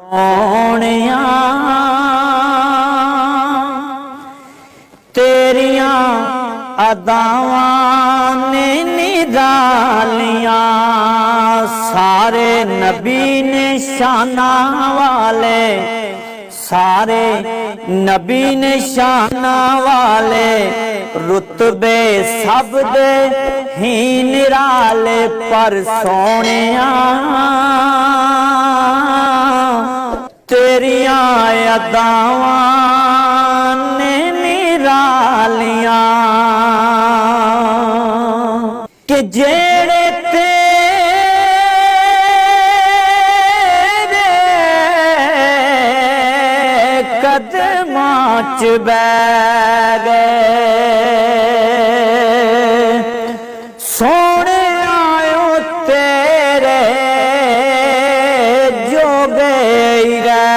सोनिया तेरिया अदावां ने निरालियां, सारे नबी ने शाना वाले, सारे नबी ने शाना वाले, रुतबे सब दे ही निराले। पर सोनिया तेरिया अदावां ने निरालियां, कि जेड़े तेरे कदमां च बैठ गए। सोने आयो तेरे जोगे ही रह